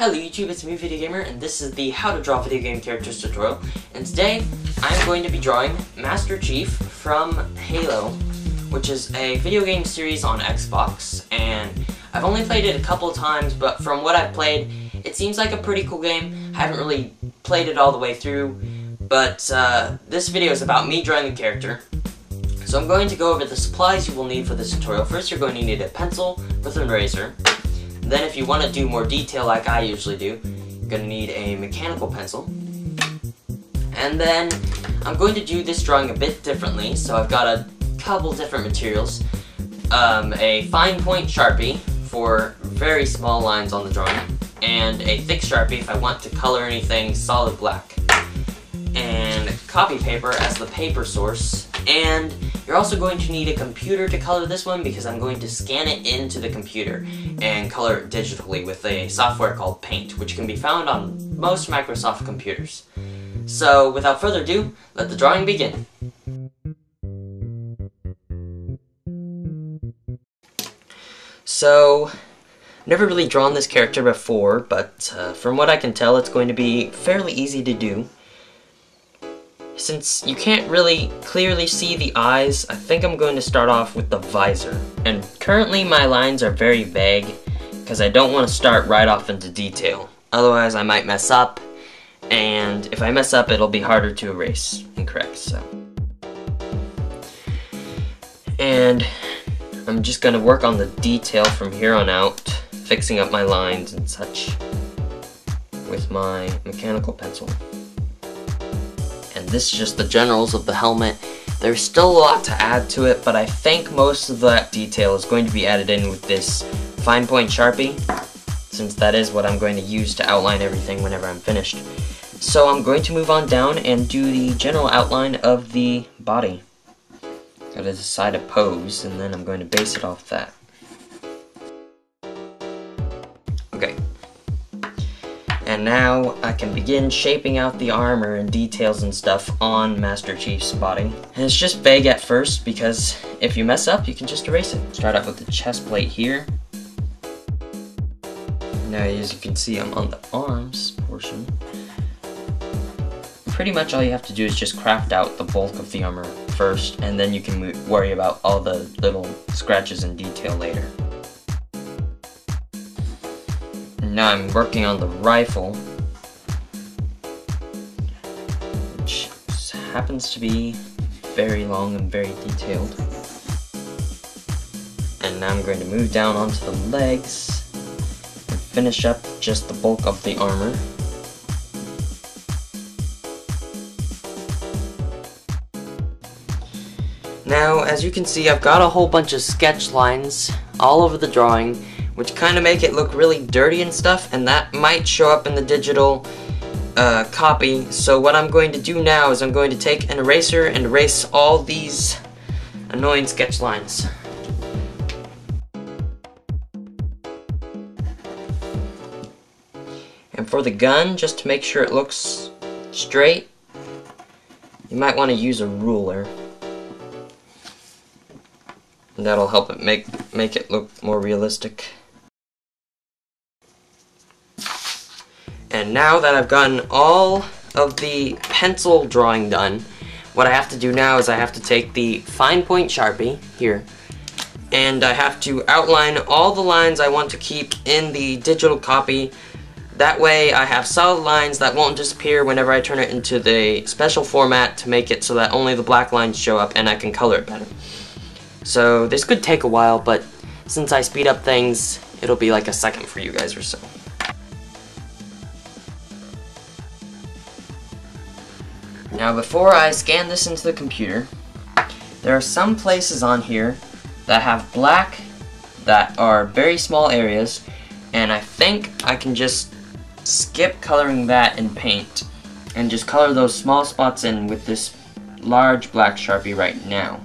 Hello YouTube, it's me Vdeogamer, and this is the how to draw video game characters tutorial. And today, I'm going to be drawing Mastercheif from Halo, which is a video game series on Xbox, and I've only played it a couple of times, but from what I've played, it seems like a pretty cool game. I haven't really played it all the way through, but this video is about me drawing the character. So I'm going to go over the supplies you will need for this tutorial. First, you're going to need a pencil with an eraser. Then if you want to do more detail like I usually do, you're going to need a mechanical pencil. And then I'm going to do this drawing a bit differently, so I've got a couple different materials. A fine point Sharpie for very small lines on the drawing, and a thick Sharpie if I want to color anything solid black. And copy paper as the paper source. And you're also going to need a computer to color this one because I'm going to scan it into the computer and color it digitally with a software called Paint, which can be found on most Microsoft computers. So without further ado, let the drawing begin. So, never really drawn this character before, but from what I can tell, it's going to be fairly easy to do. Since you can't really clearly see the eyes, I think I'm going to start off with the visor. And currently my lines are very vague, because I don't want to start right off into detail. Otherwise I might mess up, and if I mess up it'll be harder to erase and correct, so. And I'm just going to work on the detail from here on out, fixing up my lines and such with my mechanical pencil. And this is just the generals of the helmet. There's still a lot to add to it, but I think most of that detail is going to be added in with this fine point Sharpie, since that is what I'm going to use to outline everything whenever I'm finished. So I'm going to move on down and do the general outline of the body. Gotta decide a pose, and then I'm going to base it off that. Okay. And now I can begin shaping out the armor and details and stuff on Mastercheif's body. And it's just vague at first because if you mess up, you can just erase it. Start out with the chest plate here. Now as you can see, I'm on the arms portion. Pretty much all you have to do is just craft out the bulk of the armor first, and then you can worry about all the little scratches and detail later. Now I'm working on the rifle, which happens to be very long and very detailed. And now I'm going to move down onto the legs and finish up just the bulk of the armor. Now, as you can see, I've got a whole bunch of sketch lines all over the drawing, which kind of make it look really dirty and stuff, and that might show up in the digital copy. So what I'm going to do now is I'm going to take an eraser and erase all these annoying sketch lines. And for the gun, just to make sure it looks straight, you might want to use a ruler. And that'll help it make it look more realistic. And now that I've gotten all of the pencil drawing done, what I have to do now is I have to take the fine point Sharpie here, and I have to outline all the lines I want to keep in the digital copy. That way I have solid lines that won't disappear whenever I turn it into the special format to make it so that only the black lines show up and I can color it better. So this could take a while, but since I speed up things, it'll be like a second for you guys or so. Now before I scan this into the computer, there are some places on here that have black that are very small areas, and I think I can just skip coloring that in Paint and just color those small spots in with this large black Sharpie right now.